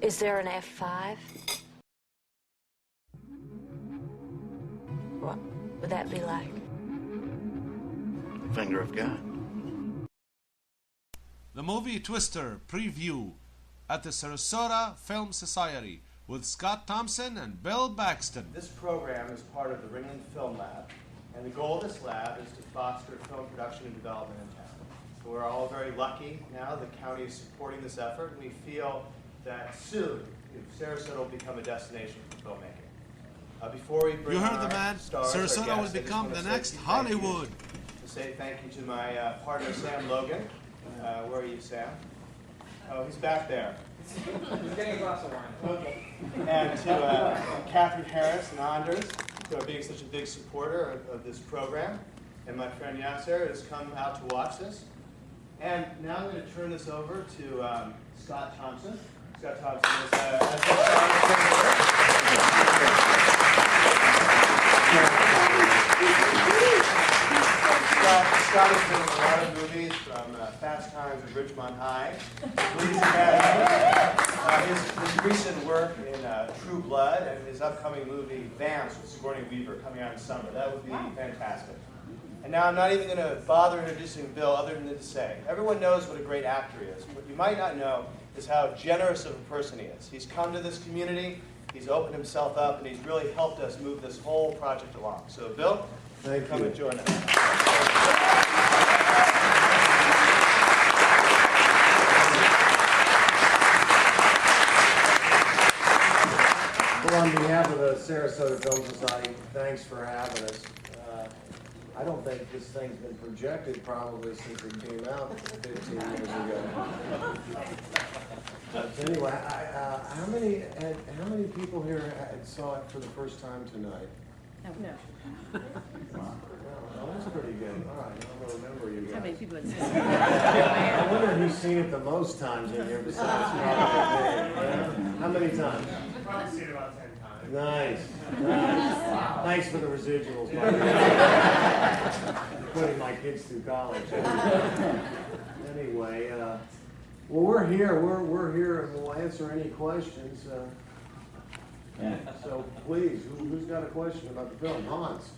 Is there an F5? What would that be like? Finger of God. The movie Twister preview at the Sarasota Film Society with Scott Thompson and Bill Paxton. This program is part of the Ringling Film Lab, and the goal of this lab is to foster film production and development in town. So we're all very lucky now. The county is supporting this effort, and we feel that soon Sarasota will become a destination for filmmaking. Before we bring You heard our the man. stars, Sarasota will become the next Hollywood. To say thank you to my partner Sam Logan. Where are you, Sam? Oh, he's back there. He's getting a glass of wine. Okay. And to Catherine Harris and Anders, who are being such a big supporter of this program. And my friend Yasser has come out to watch this. And now I'm going to turn this over to Scott Thompson. Scott Thompson Scott has been in a lot of movies, from Fast Times at Ridgemont High, Police Academy, his recent work in True Blood, and his upcoming movie Vamps with Sigourney Weaver coming out in summer. That would be fantastic. And now I'm not even going to bother introducing Bill other than to say, everyone knows what a great actor he is. What you might not know is how generous of a person he is. He's come to this community, he's opened himself up, and he's really helped us move this whole project along. So Bill, come and join us. Well, on behalf of the Sarasota Film Society, thanks for having us. I don't think this thing's been projected probably since it came out 15 years ago. But anyway, how many people here saw it for the first time tonight? No. Well, that's pretty good. All right, I'm going to remember you guys. How many people had seen it? I wonder who's seen it the most times in here besides probably me. How many times? I've probably seen it about 10 times. Nice. Wow. Thanks for the residuals, putting my kids through college. Anyway, well, we're here. We're here, and we'll answer any questions. So please, who's got a question about the film? Hans.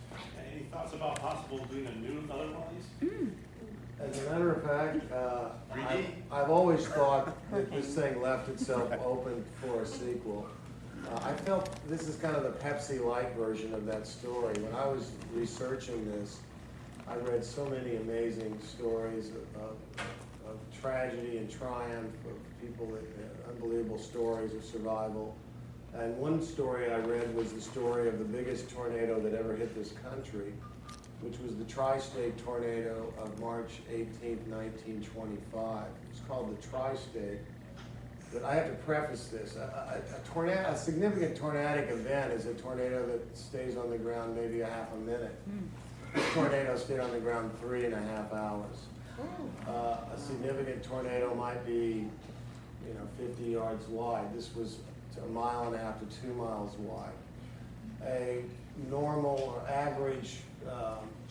Any thoughts about possible doing a new other one of these? As a matter of fact, I've always thought that this thing left itself open for a sequel. I felt this is kind of the Pepsi Light version of that story. When I was researching this, I read so many amazing stories of tragedy and triumph, of people that unbelievable stories of survival. And one story I read was the story of the biggest tornado that ever hit this country, which was the Tri-State tornado of March 18th, 1925. It's called the Tri-State. But I have to preface this. A significant tornadic event is a tornado that stays on the ground maybe a half a minute. This tornado stayed on the ground 3.5 hours. A significant tornado might be, 50 yards wide. This was 1.5 miles to 2 miles wide. A normal or average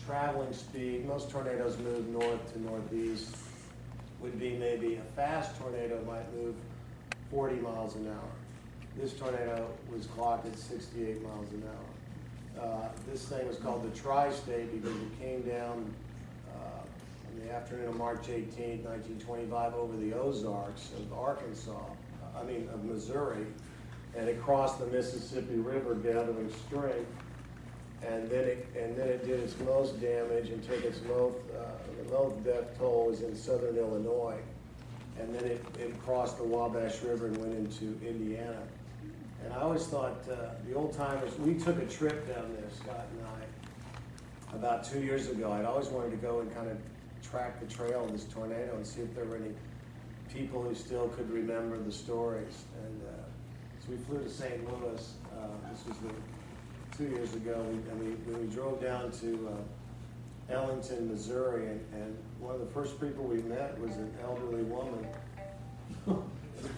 traveling speed, most tornadoes move north to northeast, would be maybe a fast tornado might move 40 miles an hour. This tornado was clocked at 68 miles an hour. This thing was called the Tri-State because it came down in the afternoon of March 18, 1925 over the Ozarks of Missouri, and it crossed the Mississippi River gathering strength, and then it did its most damage and took its most death toll was in southern Illinois. And then it crossed the Wabash River and went into Indiana. And I always thought, the old timers, we took a trip down there, Scott and I, about 2 years ago. I'd always wanted to go and kind of track the trail of this tornado and see if there were any people who still could remember the stories. And so we flew to St. Louis. This was 2 years ago. We drove down to Ellington, Missouri, and one of the first people we met was an elderly woman.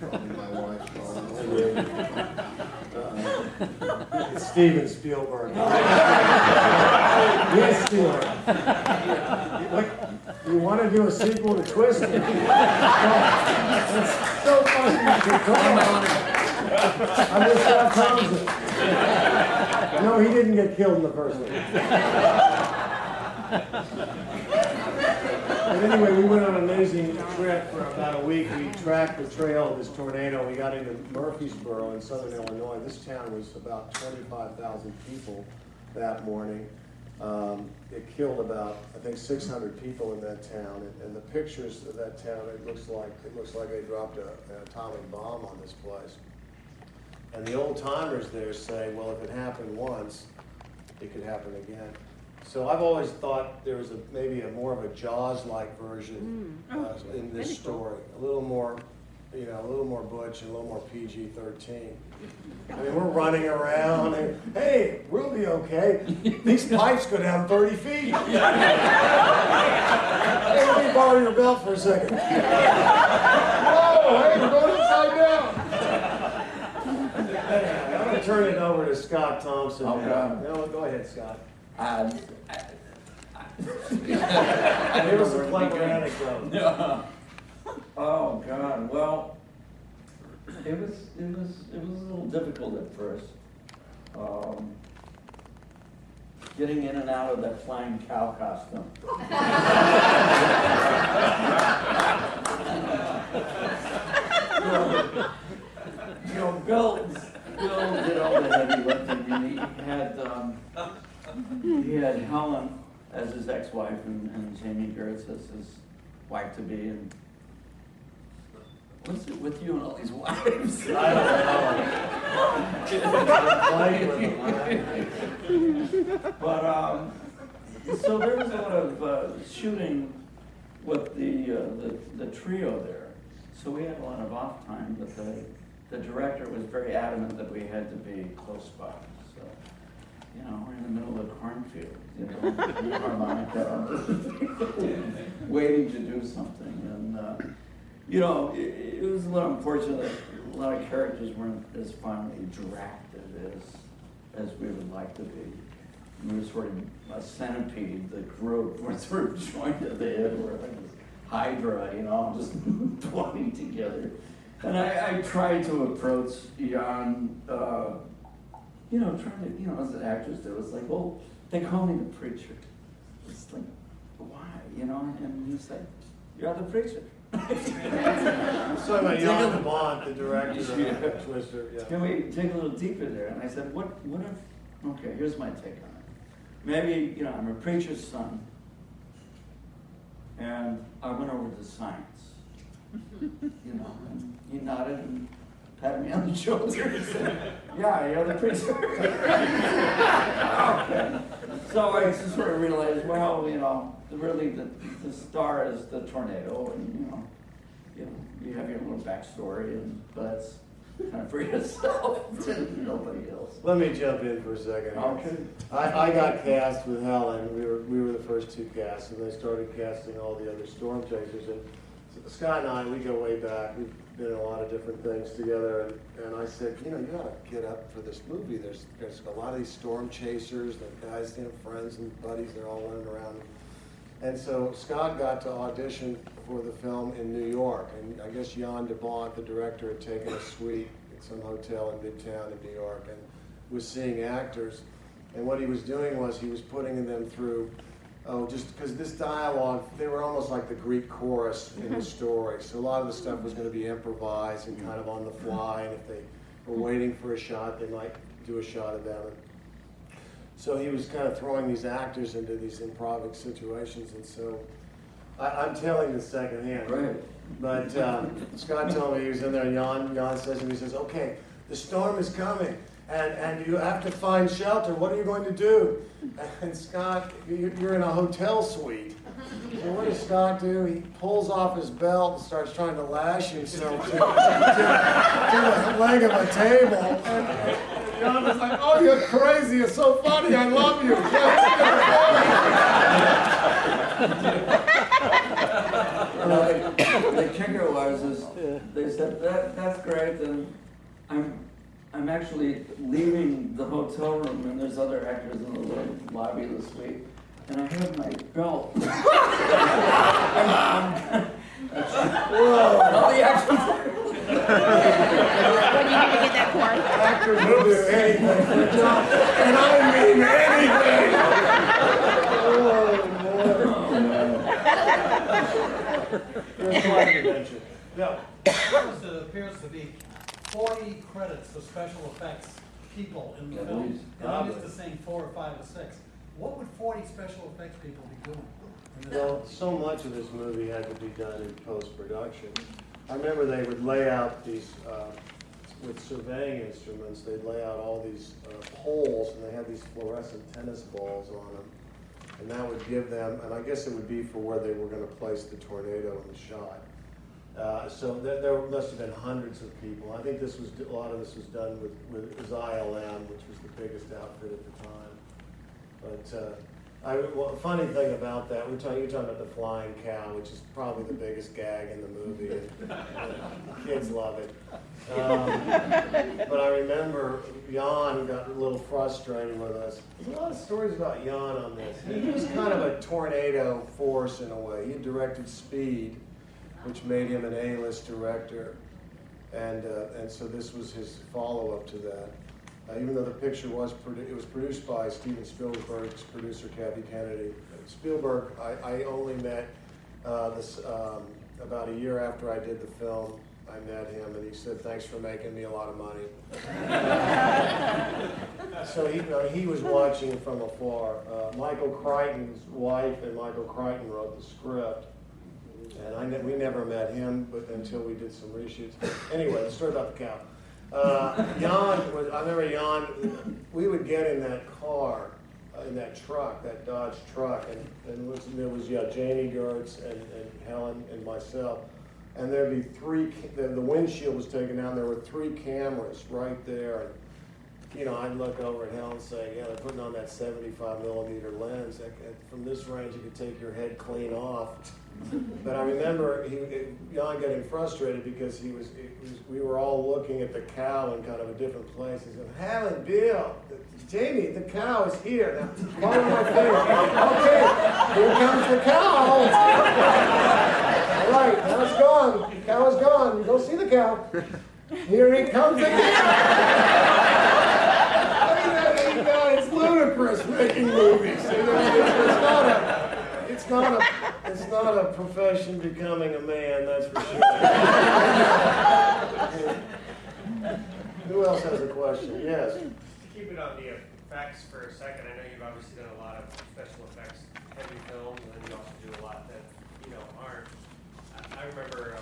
Probably my wife. It's Steven Spielberg. Yes, Spielberg. You want to do a sequel to Twister? That's so funny. I'm with Scott Thompson. No, he didn't get killed in the first one. But anyway, we went on an amazing trip for about a week. We tracked the trail of this tornado. We got into Murfreesboro in southern Illinois. This town was about 25,000 people that morning. It killed about, I think, 600 people in that town. And the pictures of that town, it looks like they dropped an atomic bomb on this place. And the old timers there say, well, if it happened once, it could happen again. So I've always thought there was maybe a more of a Jaws-like version in this story. A little more, a little more butch and a little more PG-13. I mean, we're running around and, hey, we'll be okay. These pipes go down 30 feet. Hey, let me borrow your belt for a second. Whoa, hey, we're going upside down. I'm going to turn it over to Scott Thompson. Oh, God. No, go ahead, Scott. Give us a clever anecdote. Oh God! Well, it was a little difficult at first. Getting in and out of that flying cow costume. Bill did all the heavy lifting. He had Helen as his ex-wife and Jamie Gertz as his wife-to-be. And what's it with you and all these wives? I don't know. But so there was a lot of shooting with the trio there. So we had a lot of off time, but the director was very adamant that we had to be close by. So, we're in the middle of a cornfield, harmonica, waiting to do something. And, it was a little unfortunate that a lot of characters weren't as finely drafted as we would like to be. We were sort of a centipede, the group, we're sort of joined at the hip, we're like this hydra, just pulling together. And I tried to approach Jan, trying to, as an actress, it was like, well, they call me the preacher. It's like, why, and he's like, you're the preacher. So about Jan de Bont, the director of Twister. Yeah. Can we take a little deeper there? And I said, what if, okay, here's my take on it. Maybe, I'm a preacher's son, and I went over to science, and he nodded and patted me on the shoulder and said, yeah, you're the preacher. Okay. So I just sort of realized, well, really the star is the tornado, and you have your little backstory, but that's kind of for yourself and nobody else. Let me jump in for a second. Okay. I got cast with Helen. We were the first two casts, and they started casting all the other storm chasers. And Scott and I, we go way back. We've been in a lot of different things together. And I said, you got to get up for this movie. There's a lot of these storm chasers, the guys, friends and buddies. They're all running around. And so Scott got to audition for the film in New York. And I guess Jan de Bont, the director, had taken a suite at some hotel in Midtown in New York and was seeing actors. And what he was doing was he was putting them through, just because this dialogue, they were almost like the Greek chorus in the story. So a lot of the stuff was going to be improvised and kind of on the fly. And if they were waiting for a shot, they might do a shot of them. So he was kind of throwing these actors into these improv situations, and so I'm telling this secondhand. Right. But Scott told me he was in there, and Jan says to me, he says, okay, the storm is coming, and you have to find shelter. What are you going to do? And Scott, you're in a hotel suite. So what does Scott do? He pulls off his belt and starts trying to lash himself to the leg of a table. And Jan was like, oh, you're crazy. It's so funny. I love you. The kicker was they said that's great, and I'm actually leaving the hotel room, and there's other actors in the little lobby of the suite, and I have my belt. All the actors. When you had to get that actors will do anything for a job, and I mean anything. There's quite an adventure. No. There appears to be 40 credits for special effects people in the film. And I'm used to seeing 4 or 5 or 6. What would 40 special effects people be doing? Well, so much of this movie had to be done in post-production. I remember they would lay out these, with surveying instruments, they'd lay out all these poles, and they had these fluorescent tennis balls on them. And that would give them, and I guess it would be for where they were going to place the tornado in the shot. So there must have been hundreds of people. I think this was a lot of this was done with ILM, which was the biggest outfit at the time. But well, funny thing about that, you're talking about the flying cow, which is probably the biggest gag in the movie. And kids love it. But I remember Jan got a little frustrated with us. There's a lot of stories about Jan on this. He was kind of a tornado force in a way. He directed Speed, which made him an A-list director, and so this was his follow-up to that. Even though the picture was produced by Steven Spielberg's producer Kathy Kennedy. Spielberg, I only met about a year after I did the film. I met him, and he said, "Thanks for making me a lot of money." So he was watching from afar. Michael Crichton's wife and Michael Crichton wrote the script. And we never met him, but until we did some reshoots. Anyway, the story about the cow. I remember Jan, we would get in that car, in that truck, that Dodge truck, and there was Janie Gertz and Helen and myself. And there'd be the windshield was taken down, there were 3 cameras right there. And, I'd look over at Helen and say, yeah, they're putting on that 75mm lens. From this range, you could take your head clean off. But I remember Jan getting frustrated because we were all looking at the cow in kind of a different place. He's going, Helen, Bill, Jamie, the cow is here. Now, follow my face. Okay, here comes the cow. All right, now it's gone. The cow is gone. You don't see the cow. Here he comes again. It's ludicrous making movies. It's not a profession becoming a man, that's for sure. Who else has a question? Yes. To keep it on the effects for a second, I know you've obviously done a lot of special effects heavy films, and then you also do a lot that aren't. I remember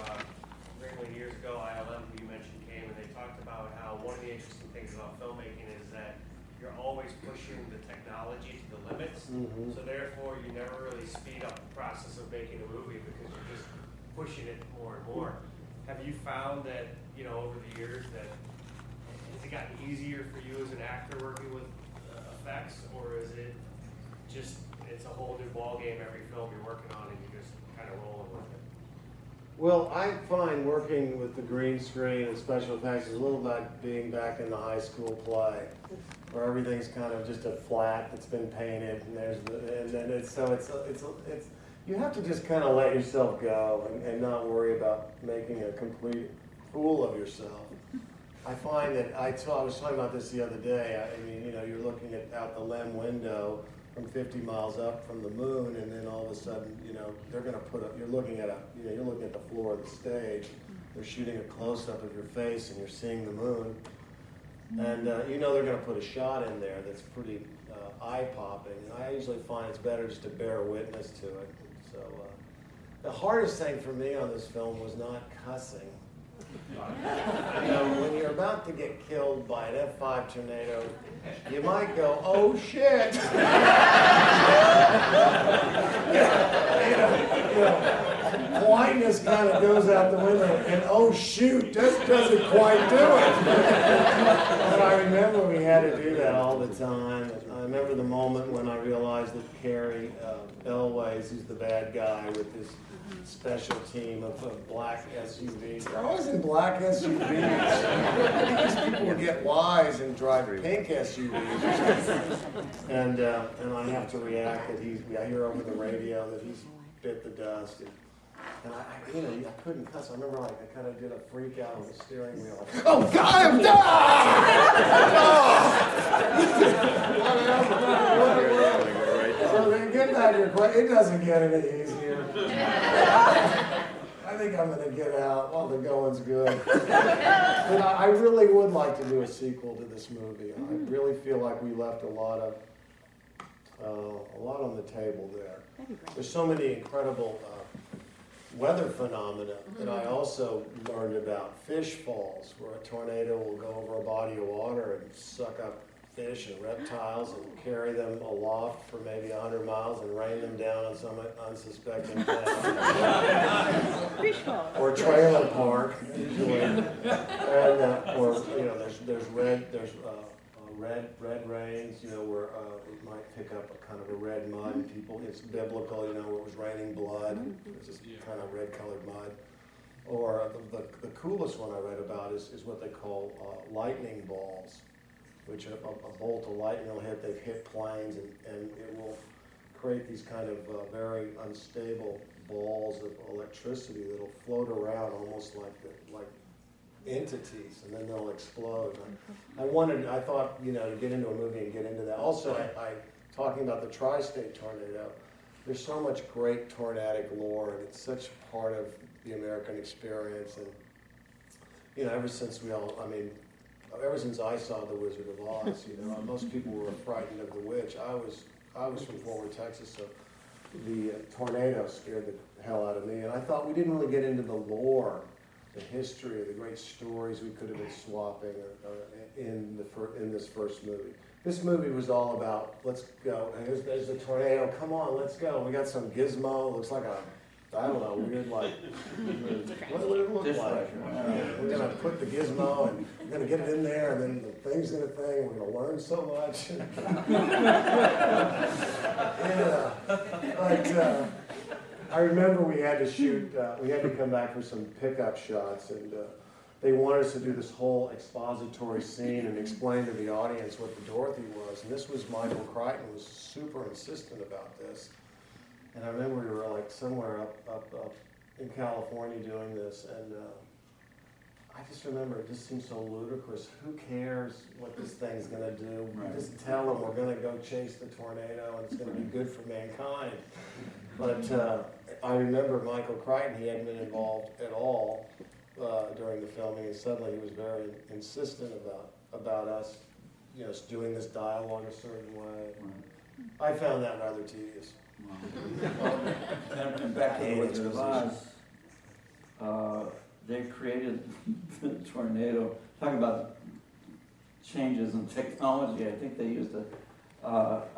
years ago, ILM, who you mentioned, came and they talked about how one of the interesting things about filmmaking is that you're always pushing the technology to the limits. Mm-hmm. So therefore, you never really speed up the process of making a movie because you're just pushing it more and more. Have you found that, over the years, that has it gotten easier for you as an actor working with effects, or is it just, it's a whole new ballgame every film you're working on and you're just kind of rolling with it? Well, I find working with the green screen and special effects is a little like being back in the high school play, where everything's kind of just a flat that's been painted, and it's you have to just kind of let yourself go and not worry about making a complete fool of yourself. I find that I was talking about this the other day. You're looking out the LEM window from 50 miles up from the moon, and then all of a sudden, they're going to you're looking at the floor of the stage. They're shooting a close-up of your face, and you're seeing the moon. And they're going to put a shot in there that's pretty eye-popping. And I usually find it's better just to bear witness to it. So the hardest thing for me on this film was not cussing. When you're about to get killed by an F5 tornado, you might go, "Oh shit!" Politeness kind of goes out the window, and "oh shoot" just doesn't quite do it. But I remember we had to do that all the time. I remember the moment when I realized that Carrie Elways, who's the bad guy with his special team of black SUVs. They're always in black SUVs. These people would get wise and drive pink SUVs. And I have to react that I hear over the radio that he's bit the dust. And I couldn't cuss. I remember I kind of did a freak out on the steering wheel. Like, oh God, I'm done! So then get back to your question. It doesn't get any easier. I think I'm going to get out while the going's good. But I really would like to do a sequel to this movie. I really feel like we left a lot on the table there. There's so many incredible weather phenomena that I also learned about. Fish falls, where a tornado will go over a body of water and suck up fish and reptiles and carry them aloft for maybe 100 miles and rain them down on some unsuspecting town. Or trailer park, usually. And, or, there's red rains, where it might pick up a kind of a red mud, and people, it's biblical, where it was raining blood, it's just kind of red-colored mud. Or the coolest one I read about is what they call lightning balls, which a bolt of lightning will hit. They've hit planes, and it will create these kind of very unstable balls of electricity that'll float around almost like entities, and then they'll explode. I thought, to get into a movie and get into that. Also, talking about the tri-state tornado, there's so much great tornadic lore, and it's such part of the American experience. And, ever since I saw The Wizard of Oz, most people were frightened of the witch. I was from Fort Worth, Texas, so the tornado scared the hell out of me. And I thought we didn't really get into the lore, the history, the great stories we could have been swapping in this first movie. This movie was all about, let's go. There's a tornado. Come on, let's go. We got some gizmo. Looks like weird, what did it look like? We're going to put the gizmo, and we're going to get it in there, and then the thing's going to thing. We're going to learn so much. But I remember we had to shoot, we had to come back for some pickup shots, and they wanted us to do this whole expository scene and explain to the audience what the Dorothy was. And this was Michael Crichton was super insistent about this. And I remember we were like somewhere up in California doing this, and I just remember it just seemed so ludicrous. Who cares what this thing's going to do? Right. Just tell them we're going to go chase the tornado, and it's going to be good for mankind. But I remember Michael Crichton, he hadn't been involved at all during the filming, and suddenly he was very insistent about us, doing this dialogue a certain way. Right. I found that rather tedious. And back to The Wizard of Oz, they created the tornado. Talking about changes in technology, I think they used a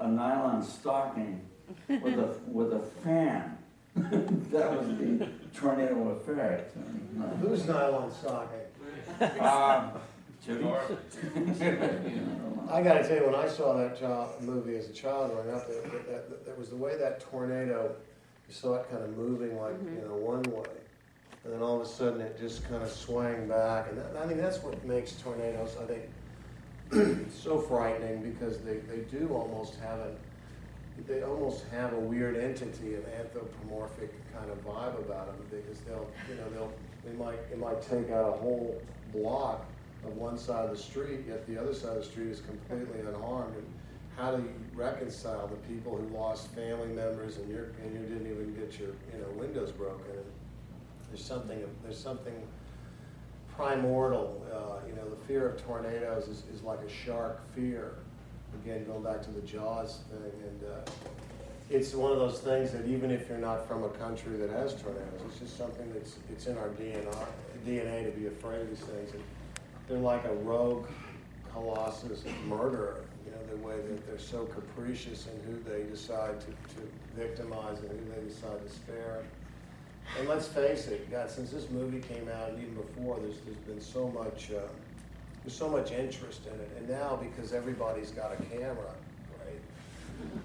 nylon stocking with a fan. That was the tornado effect. Whose nylon stocking? I got to tell you, when I saw that movie as a child growing up, that was the way that tornado, you saw it kind of moving like one way, and then all of a sudden it just kind of swang back, and I think that's what makes tornadoes, I think, so frightening, because they do almost have a weird entity, an anthropomorphic kind of vibe about them, because it might take out a whole block of one side of the street, yet the other side of the street is completely unharmed. And how do you reconcile the people who lost family members and you didn't even get your windows broken? And there's something primordial. The fear of tornadoes is like a shark fear. Again, going back to the Jaws thing, and it's one of those things that even if you're not from a country that has tornadoes, it's just something it's in our DNA to be afraid of these things. And they're like a rogue colossus of murderer, the way that they're so capricious in who they decide to victimize and who they decide to spare. And let's face it, God, since this movie came out and even before, there's been so much interest in it. And now, because everybody's got a camera,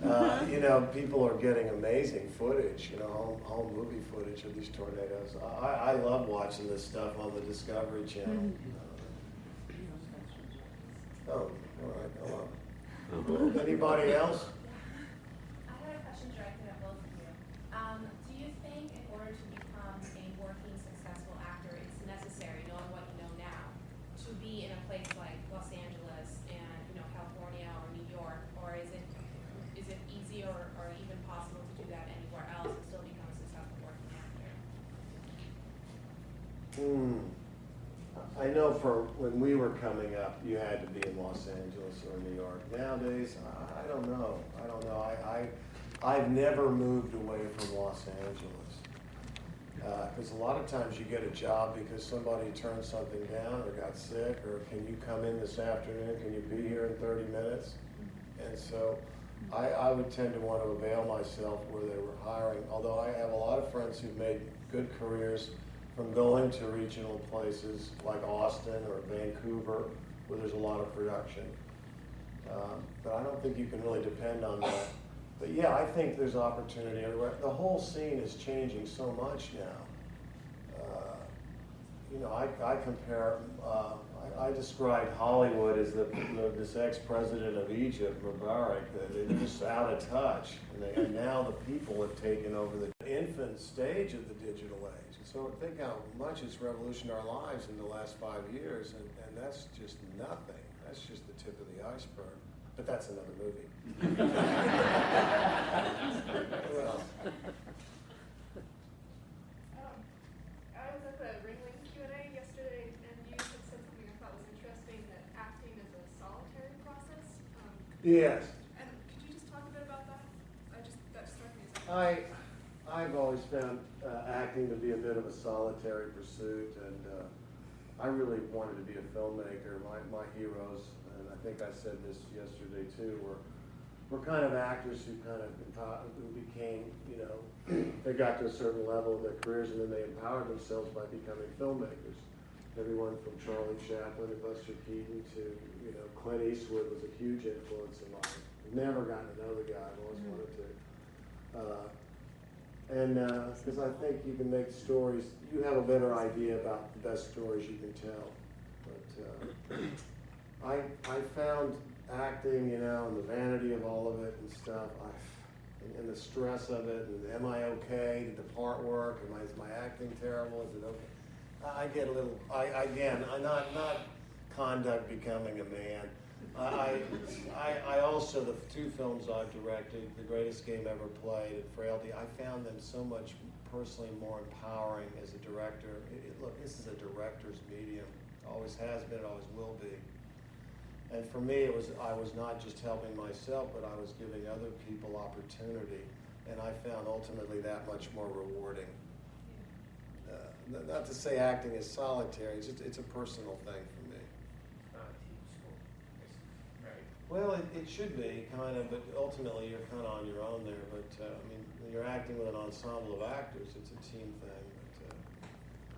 right? People are getting amazing footage, home movie footage of these tornadoes. I love watching this stuff on the Discovery Channel. Oh, all right, hello. Anybody else? I had a question directed at both of you. Do you think in order to become I know for when we were coming up, you had to be in Los Angeles or New York. Nowadays, I don't know. I've never moved away from Los Angeles. Because a lot of times you get a job because somebody turned something down or got sick, or can you come in this afternoon? Can you be here in 30 minutes? And so I would tend to want to avail myself where they were hiring, although I have a lot of friends who've made good careers from going to regional places like Austin or Vancouver, where there's a lot of production. But I don't think you can really depend on that. But yeah, I think there's opportunity everywhere. The whole scene is changing so much now. You know, I compare, I described Hollywood as this ex-president of Egypt, Mubarak, that they're just out of touch. And now the people have taken over the infant stage of the digital age. And so think how much it's revolutionized our lives in the last 5 years, and that's just nothing. That's just the tip of the iceberg. But that's another movie. Well, I was at the Ringling Q&A yesterday, and you had said something I thought was interesting, that acting is a solitary process. yes. And could you just talk a bit about that? That struck me as I've always found acting to be a bit of a solitary pursuit, and I really wanted to be a filmmaker. My heroes, and I think I said this yesterday too, were kind of actors who who became, you know, they got to a certain level in their careers, and then they empowered themselves by becoming filmmakers. Everyone from Charlie Chaplin and Buster Keaton to, you know, Clint Eastwood was a huge influence in mine. I've never gotten to know the guy. I've always wanted to. Because I think you can make stories, you have a better idea about the best stories you can tell. But I found acting, you know, and the vanity of all of it and stuff, and the stress of it, and am I okay? Did the part work? Is my acting terrible? Is it okay? I get a little, again, I'm not conduct becoming a man. I also, the two films I've directed, The Greatest Game Ever Played and Frailty, I found them so much personally more empowering as a director. Look, this is a director's medium. Always has been, it always will be. And for me, I was not just helping myself, but I was giving other people opportunity. And I found ultimately that much more rewarding. Not to say acting is solitary, it's a personal thing for me. Right. Well, it should be, kind of, but ultimately you're kind of on your own there. But, I mean, when you're acting with an ensemble of actors, it's a team thing.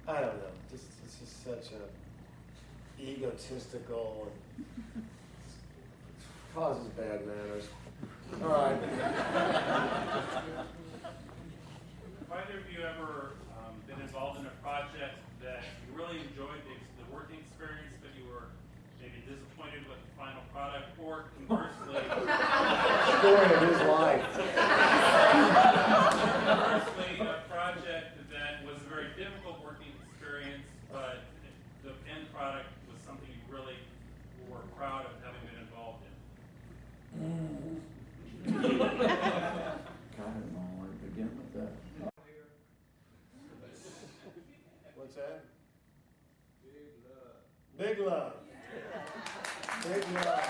But, I don't know, it's just such a egotistical and causes bad manners. All right. Have either of you ever been involved in a project that you really enjoyed the working experience, but you were maybe disappointed with the final product, or conversely, Story of his life. conversely, a project that was a very difficult working experience, but the end product was something you really were proud of having been involved in? I don't know where to begin with that. What's that? Big love. Big love. Big love.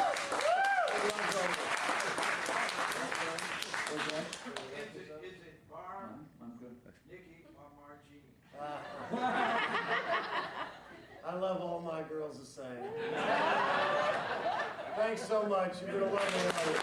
What's that? Is it Barb, I'm good. Nikki, or Margie? I love all my girls the same. Thanks so much. You've been a lovely audience.